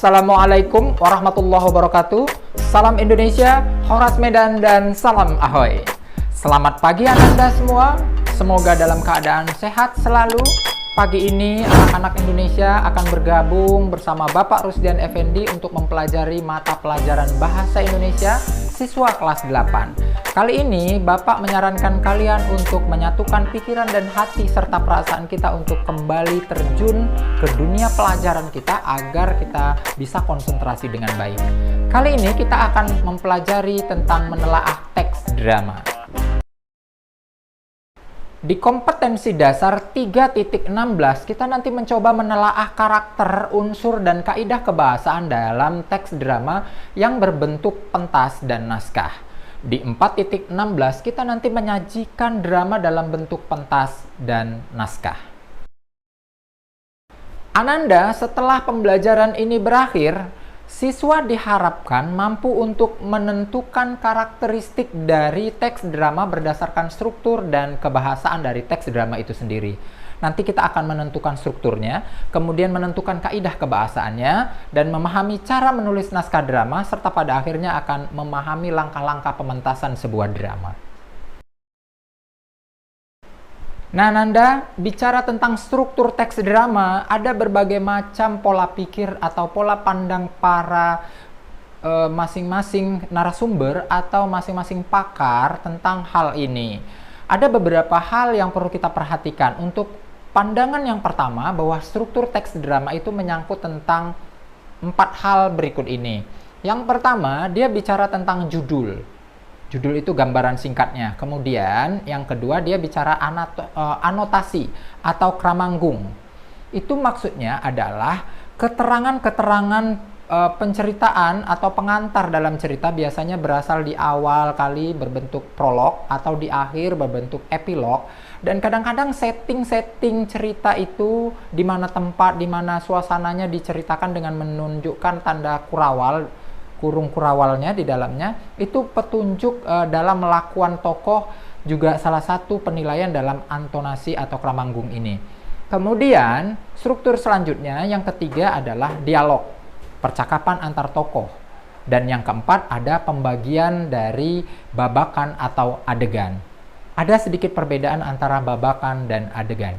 Assalamualaikum warahmatullahi wabarakatuh. Salam Indonesia, Horas Medan, dan salam ahoy. Selamat pagi Anda semua. Semoga dalam keadaan sehat selalu. Pagi ini anak-anak Indonesia akan bergabung bersama Bapak Rusdian Effendi untuk mempelajari mata pelajaran Bahasa Indonesia siswa kelas 8. Kali ini Bapak menyarankan kalian untuk menyatukan pikiran dan hati serta perasaan kita untuk kembali terjun ke dunia pelajaran kita agar kita bisa konsentrasi dengan baik. Kali ini kita akan mempelajari tentang menelaah teks drama. Di kompetensi dasar 3.16 kita nanti mencoba menelaah karakter, unsur, dan kaidah kebahasaan dalam teks drama yang berbentuk pentas dan naskah. Di 4.16 kita nanti menyajikan drama dalam bentuk pentas dan naskah. Ananda, setelah pembelajaran ini berakhir, siswa diharapkan mampu untuk menentukan karakteristik dari teks drama berdasarkan struktur dan kebahasaan dari teks drama itu sendiri. Nanti kita akan menentukan strukturnya, kemudian menentukan kaidah kebahasaannya, dan memahami cara menulis naskah drama, serta pada akhirnya akan memahami langkah-langkah pementasan sebuah drama. Nah, Nanda, bicara tentang struktur teks drama, ada berbagai macam pola pikir atau pola pandang para masing-masing narasumber atau masing-masing pakar tentang hal ini. Ada beberapa hal yang perlu kita perhatikan. Untuk pandangan yang pertama, bahwa struktur teks drama itu menyangkut tentang 4 hal berikut ini. Yang pertama, dia bicara tentang judul. Judul itu gambaran singkatnya. Kemudian yang kedua dia bicara anotasi atau kramanggung. Itu maksudnya adalah keterangan-keterangan penceritaan atau pengantar dalam cerita, biasanya berasal di awal kali berbentuk prolog atau di akhir berbentuk epilog. Dan kadang-kadang setting cerita itu di mana tempat, di mana suasananya diceritakan dengan menunjukkan tanda kurung kurawalnya di dalamnya. Itu petunjuk dalam melakukan tokoh, juga salah satu penilaian dalam antonasi atau kramanggung ini. Kemudian struktur selanjutnya yang ketiga adalah dialog, percakapan antar tokoh. Dan yang keempat ada pembagian dari babakan atau adegan. Ada sedikit perbedaan antara babakan dan adegan.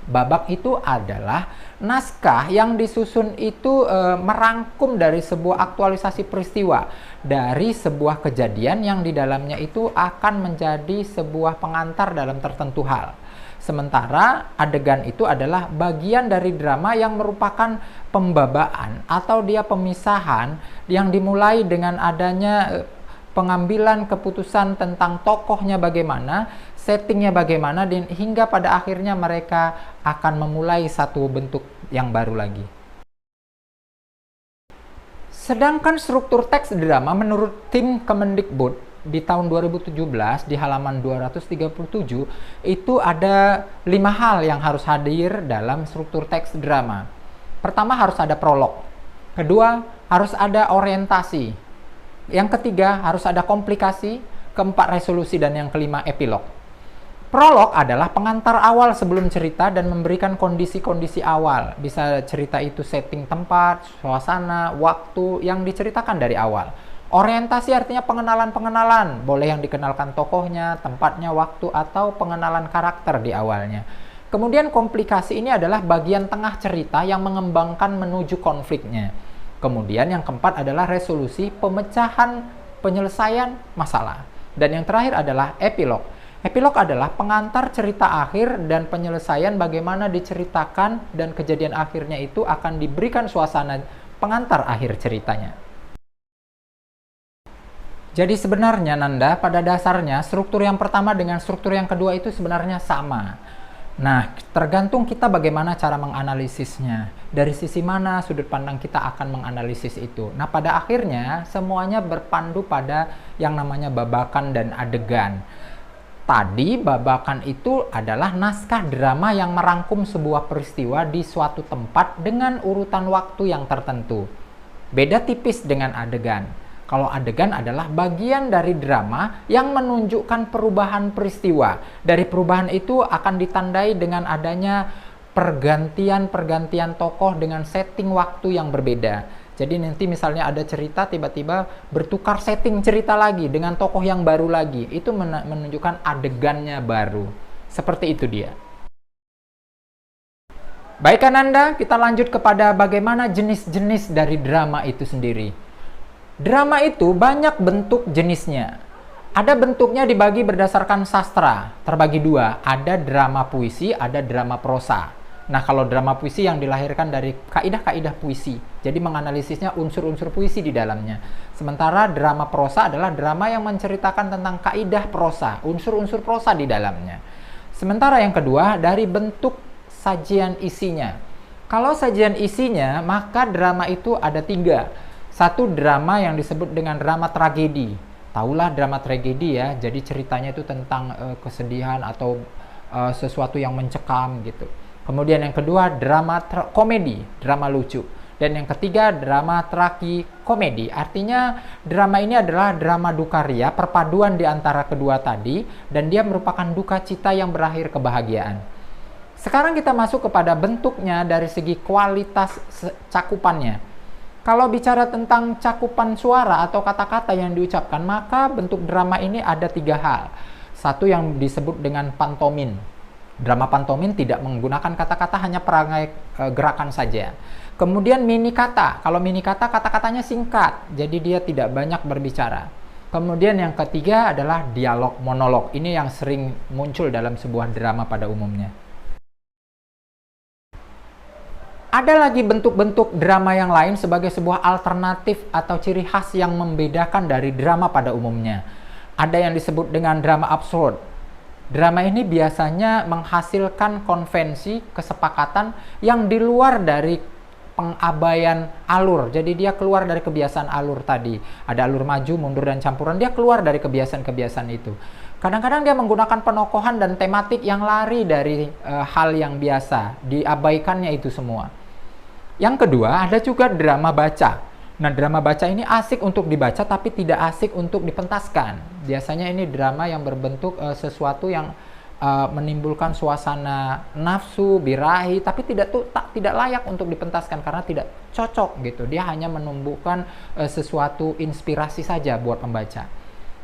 Babak itu adalah naskah yang disusun itu merangkum dari sebuah aktualisasi peristiwa, dari sebuah kejadian yang di dalamnya itu akan menjadi sebuah pengantar dalam tertentu hal. Sementara adegan itu adalah bagian dari drama yang merupakan pembabaan atau dia pemisahan yang dimulai dengan adanya pengambilan keputusan tentang tokohnya bagaimana, settingnya bagaimana, dan hingga pada akhirnya mereka akan memulai satu bentuk yang baru lagi. Sedangkan struktur teks drama menurut tim Kemendikbud di tahun 2017 di halaman 237 itu ada 5 hal yang harus hadir dalam struktur teks drama. Pertama, harus ada prolog. Kedua, harus ada orientasi. Yang ketiga, harus ada komplikasi. Keempat, resolusi. Dan yang kelima, epilog. Prolog adalah pengantar awal sebelum cerita dan memberikan kondisi-kondisi awal. Bisa cerita itu setting tempat, suasana, waktu yang diceritakan dari awal. Orientasi artinya pengenalan-pengenalan. Boleh yang dikenalkan tokohnya, tempatnya, waktu, atau pengenalan karakter di awalnya. Kemudian komplikasi ini adalah bagian tengah cerita yang mengembangkan menuju konfliknya. Kemudian yang keempat adalah resolusi, pemecahan, penyelesaian masalah. Dan yang terakhir adalah epilog. Epilog adalah pengantar cerita akhir dan penyelesaian bagaimana diceritakan dan kejadian akhirnya itu akan diberikan suasana pengantar akhir ceritanya. Jadi sebenarnya Nanda, pada dasarnya struktur yang pertama dengan struktur yang kedua itu sebenarnya sama. Nah, tergantung kita bagaimana cara menganalisisnya. Dari sisi mana sudut pandang kita akan menganalisis itu. Nah, pada akhirnya semuanya berpandu pada yang namanya babakan dan adegan. Tadi babakan itu adalah naskah drama yang merangkum sebuah peristiwa di suatu tempat dengan urutan waktu yang tertentu. Beda tipis dengan adegan. Kalau adegan adalah bagian dari drama yang menunjukkan perubahan peristiwa. Dari perubahan itu akan ditandai dengan adanya pergantian tokoh dengan setting waktu yang berbeda. Jadi nanti misalnya ada cerita tiba-tiba bertukar setting cerita lagi dengan tokoh yang baru lagi. Itu menunjukkan adegannya baru. Seperti itu dia. Baik Ananda, kita lanjut kepada bagaimana jenis-jenis dari drama itu sendiri. Drama itu banyak bentuk jenisnya. Ada bentuknya dibagi berdasarkan sastra, terbagi dua. Ada drama puisi, ada drama prosa. Nah, kalau drama puisi yang dilahirkan dari kaidah-kaidah puisi. Jadi menganalisisnya unsur-unsur puisi di dalamnya. Sementara drama prosa adalah drama yang menceritakan tentang kaidah prosa, unsur-unsur prosa di dalamnya. Sementara yang kedua, dari bentuk sajian isinya. Kalau sajian isinya, maka drama itu ada tiga. Satu, drama yang disebut dengan drama tragedi. Taulah drama tragedi ya, jadi ceritanya itu tentang kesedihan atau sesuatu yang mencekam gitu. Kemudian yang kedua, drama komedi, drama lucu. Dan yang ketiga, drama tragikomedi. Artinya drama ini adalah drama dukaria, perpaduan di antara kedua tadi, dan dia merupakan duka cita yang berakhir kebahagiaan. Sekarang kita masuk kepada bentuknya dari segi kualitas cakupannya. Kalau bicara tentang cakupan suara atau kata-kata yang diucapkan, maka bentuk drama ini ada tiga hal. Satu yang disebut dengan pantomin. Drama pantomin tidak menggunakan kata-kata, hanya perangai gerakan saja. Kemudian mini kata. Kalau mini kata, kata-katanya singkat, jadi dia tidak banyak berbicara. Kemudian yang ketiga adalah dialog monolog. Ini yang sering muncul dalam sebuah drama pada umumnya. Ada lagi bentuk-bentuk drama yang lain sebagai sebuah alternatif atau ciri khas yang membedakan dari drama pada umumnya. Ada yang disebut dengan drama absurd. Drama ini biasanya menghasilkan konvensi, kesepakatan yang di luar dari pengabaian alur. Jadi dia keluar dari kebiasaan alur tadi. Ada alur maju, mundur, dan campuran. Dia keluar dari kebiasaan-kebiasaan itu. Kadang-kadang dia menggunakan penokohan dan tematik yang lari dari hal yang biasa. Diabaikannya itu semua. Yang kedua, ada juga drama baca. Nah, drama baca ini asik untuk dibaca tapi tidak asik untuk dipentaskan. Biasanya ini drama yang berbentuk sesuatu yang menimbulkan suasana nafsu, birahi, tapi tidak layak untuk dipentaskan karena tidak cocok gitu. Dia hanya menumbuhkan sesuatu inspirasi saja buat pembaca.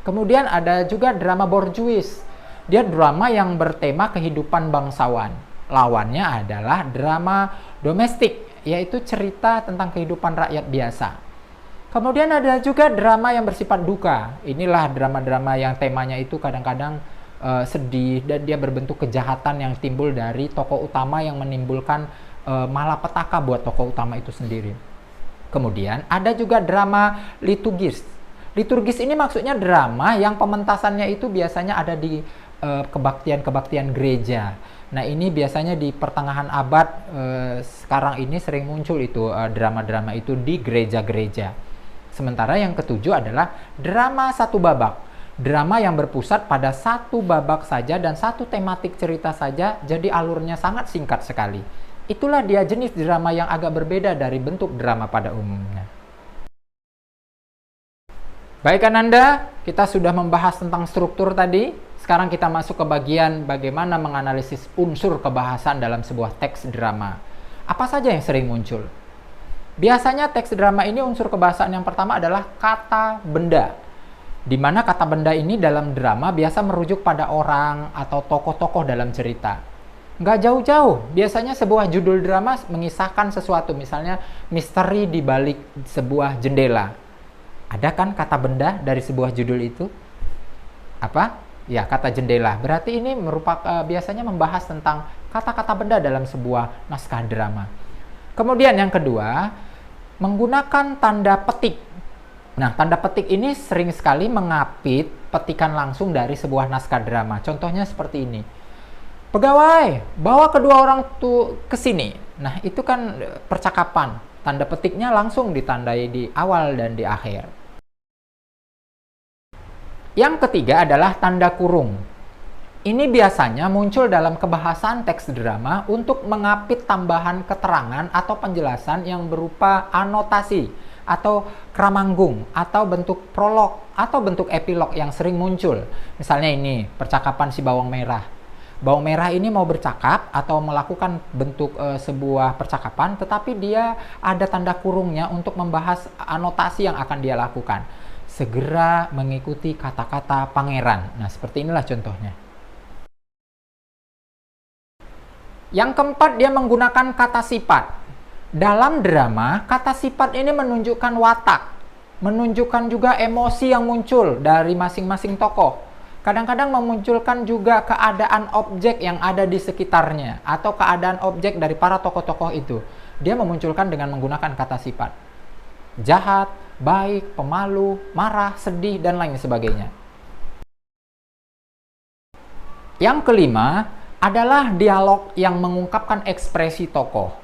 Kemudian ada juga drama borjuis. Dia drama yang bertema kehidupan bangsawan. Lawannya adalah drama domestik, yaitu cerita tentang kehidupan rakyat biasa. Kemudian ada juga drama yang bersifat duka. Inilah drama-drama yang temanya itu kadang-kadang sedih dan dia berbentuk kejahatan yang timbul dari tokoh utama yang menimbulkan malapetaka buat tokoh utama itu sendiri. Kemudian ada juga drama liturgis. Liturgis ini maksudnya drama yang pementasannya itu biasanya ada di kebaktian-kebaktian gereja. Nah, ini biasanya di pertengahan abad sekarang ini sering muncul itu drama-drama itu di gereja-gereja. Sementara yang ketujuh adalah drama satu babak. Drama yang berpusat pada satu babak saja dan satu tematik cerita saja, jadi alurnya sangat singkat sekali. Itulah dia jenis drama yang agak berbeda dari bentuk drama pada umumnya. Baik Ananda, kita sudah membahas tentang struktur tadi. Sekarang kita masuk ke bagian bagaimana menganalisis unsur kebahasan dalam sebuah teks drama. Apa saja yang sering muncul? Biasanya teks drama ini unsur kebahasan yang pertama adalah kata benda. Di mana kata benda ini dalam drama biasa merujuk pada orang atau tokoh-tokoh dalam cerita. Nggak jauh-jauh, biasanya sebuah judul drama mengisahkan sesuatu, misalnya misteri di balik sebuah jendela. Ada kan kata benda dari sebuah judul itu? Apa? Ya, kata jendela. Berarti ini merupakan biasanya membahas tentang kata-kata benda dalam sebuah naskah drama. Kemudian yang kedua, menggunakan tanda petik. Nah, tanda petik ini sering sekali mengapit petikan langsung dari sebuah naskah drama. Contohnya seperti ini. Pegawai, bawa kedua orang tuh ke sini. Nah, itu kan percakapan. Tanda petiknya langsung ditandai di awal dan di akhir. Yang ketiga adalah tanda kurung. Ini biasanya muncul dalam kebahasan teks drama untuk mengapit tambahan keterangan atau penjelasan yang berupa anotasi atau kramanggung atau bentuk prolog atau bentuk epilog yang sering muncul. Misalnya ini, percakapan si bawang merah. Bawang merah ini mau bercakap atau melakukan bentuk sebuah percakapan, tetapi dia ada tanda kurungnya untuk membahas anotasi yang akan dia lakukan. Segera mengikuti kata-kata pangeran. Nah, seperti inilah contohnya. Yang keempat, dia menggunakan kata sifat. Dalam drama, kata sifat ini menunjukkan watak, menunjukkan juga emosi yang muncul dari masing-masing tokoh. Kadang-kadang memunculkan juga keadaan objek yang ada di sekitarnya atau keadaan objek dari para tokoh-tokoh itu. Dia memunculkan dengan menggunakan kata sifat. Jahat, baik, pemalu, marah, sedih, dan lain sebagainya. Yang kelima adalah dialog yang mengungkapkan ekspresi tokoh.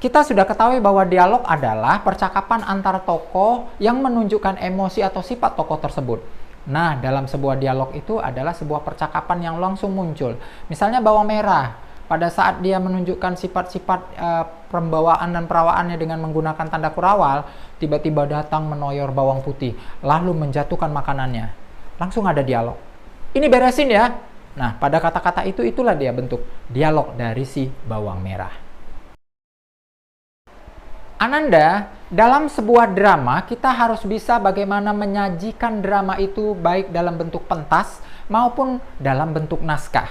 Kita sudah ketahui bahwa dialog adalah percakapan antara tokoh yang menunjukkan emosi atau sifat tokoh tersebut. Nah, dalam sebuah dialog itu adalah sebuah percakapan yang langsung muncul. Misalnya bawang merah, pada saat dia menunjukkan sifat-sifat pembawaan dan perawaannya dengan menggunakan tanda kurawal, tiba-tiba datang menoyor bawang putih, lalu menjatuhkan makanannya. Langsung ada dialog. Ini beresin ya. Nah, pada kata-kata itu, itulah dia bentuk dialog dari si bawang merah. Ananda, dalam sebuah drama, kita harus bisa bagaimana menyajikan drama itu baik dalam bentuk pentas maupun dalam bentuk naskah.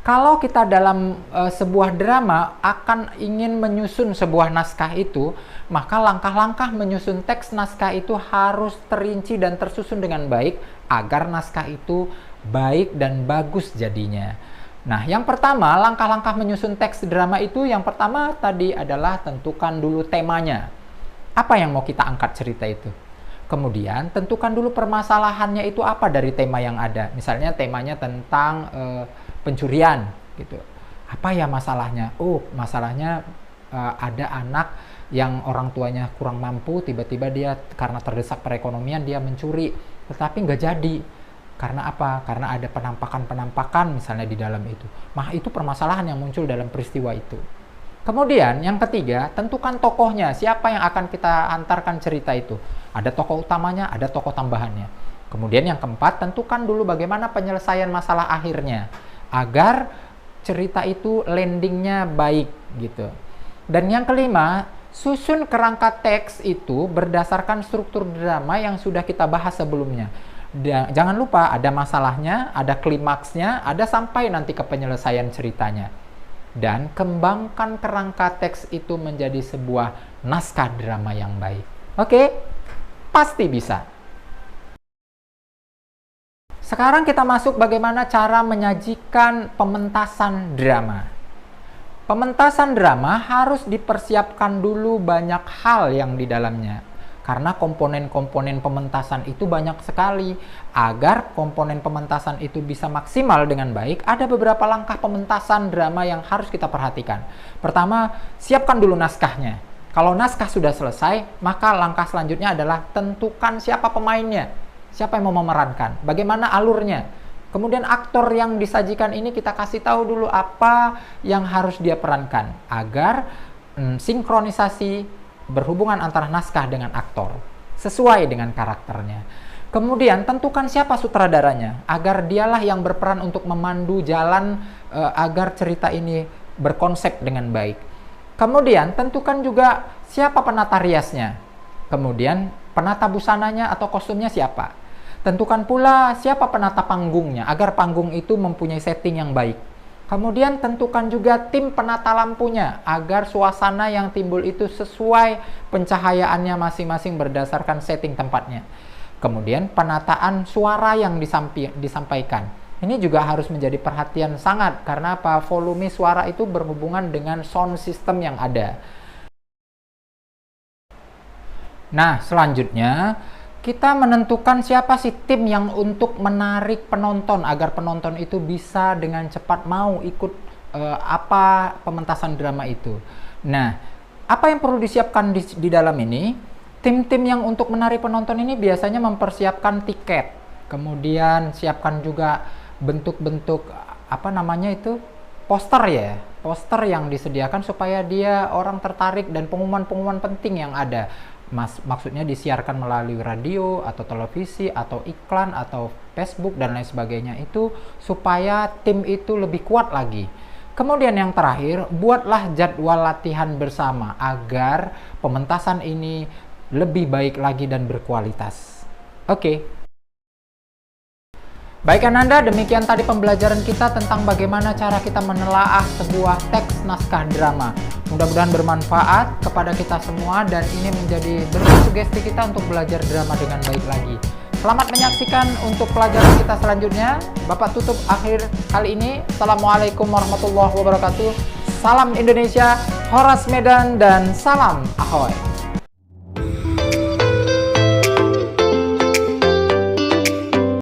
Kalau kita dalam sebuah drama akan ingin menyusun sebuah naskah itu, maka langkah-langkah menyusun teks naskah itu harus terinci dan tersusun dengan baik agar naskah itu baik dan bagus jadinya. Nah, yang pertama, langkah-langkah menyusun teks drama itu yang pertama tadi adalah tentukan dulu temanya. Apa yang mau kita angkat cerita itu? Kemudian, tentukan dulu permasalahannya itu apa dari tema yang ada. Misalnya temanya tentang pencurian gitu. Apa ya masalahnya? Oh, masalahnya ada anak yang orang tuanya kurang mampu, tiba-tiba dia karena terdesak perekonomian dia mencuri, tetapi nggak jadi. Karena apa? Karena ada penampakan-penampakan misalnya di dalam itu. Nah, itu permasalahan yang muncul dalam peristiwa itu. Kemudian, yang ketiga, tentukan tokohnya. Siapa yang akan kita antarkan cerita itu? Ada tokoh utamanya, ada tokoh tambahannya. Kemudian yang keempat, tentukan dulu bagaimana penyelesaian masalah akhirnya. Agar cerita itu landingnya baik gitu. Dan yang kelima, susun kerangka teks itu berdasarkan struktur drama yang sudah kita bahas sebelumnya. Jangan lupa ada masalahnya, ada klimaksnya, ada sampai nanti ke penyelesaian ceritanya. Dan kembangkan kerangka teks itu menjadi sebuah naskah drama yang baik. Oke? Pasti bisa. Sekarang kita masuk bagaimana cara menyajikan pementasan drama. Pementasan drama harus dipersiapkan dulu banyak hal yang di dalamnya. Karena komponen-komponen pementasan itu banyak sekali. Agar komponen pementasan itu bisa maksimal dengan baik, ada beberapa langkah pementasan drama yang harus kita perhatikan. Pertama, siapkan dulu naskahnya. Kalau naskah sudah selesai, maka langkah selanjutnya adalah tentukan siapa pemainnya. Siapa yang mau memerankan, bagaimana alurnya. Kemudian aktor yang disajikan ini kita kasih tahu dulu apa yang harus dia perankan. Agar sinkronisasi berhubungan antara naskah dengan aktor sesuai dengan karakternya. Kemudian tentukan siapa sutradaranya agar dialah yang berperan untuk memandu jalan agar cerita ini berkonsep dengan baik. Kemudian tentukan juga siapa penata riasnya. Kemudian penata busananya atau kostumnya siapa. Tentukan pula siapa penata panggungnya agar panggung itu mempunyai setting yang baik. Kemudian tentukan juga tim penata lampunya agar suasana yang timbul itu sesuai pencahayaannya masing-masing berdasarkan setting tempatnya. Kemudian penataan suara yang disampaikan. Ini juga harus menjadi perhatian sangat karena apa? Volume suara itu berhubungan dengan sound system yang ada. Nah, selanjutnya kita menentukan siapa sih tim yang untuk menarik penonton agar penonton itu bisa dengan cepat mau ikut apa pementasan drama itu. Nah, apa yang perlu disiapkan di dalam ini? Tim-tim yang untuk menarik penonton ini biasanya mempersiapkan tiket. Kemudian siapkan juga bentuk-bentuk apa namanya itu? Poster ya. Poster yang disediakan supaya dia orang tertarik dan pengumuman-pengumuman penting yang ada. Maksudnya disiarkan melalui radio atau televisi atau iklan atau Facebook dan lain sebagainya, itu supaya tim itu lebih kuat lagi. Kemudian yang terakhir, buatlah jadwal latihan bersama agar pementasan ini lebih baik lagi dan berkualitas. Oke. Baik Ananda, demikian tadi pembelajaran kita tentang bagaimana cara kita menelaah sebuah teks naskah drama. Mudah-mudahan bermanfaat kepada kita semua dan ini menjadi bentuk sugesti kita untuk belajar drama dengan baik lagi. Selamat menyaksikan untuk pelajaran kita selanjutnya. Bapak tutup akhir kali ini. Assalamualaikum warahmatullahi wabarakatuh. Salam Indonesia, Horas Medan, dan salam Ahoy.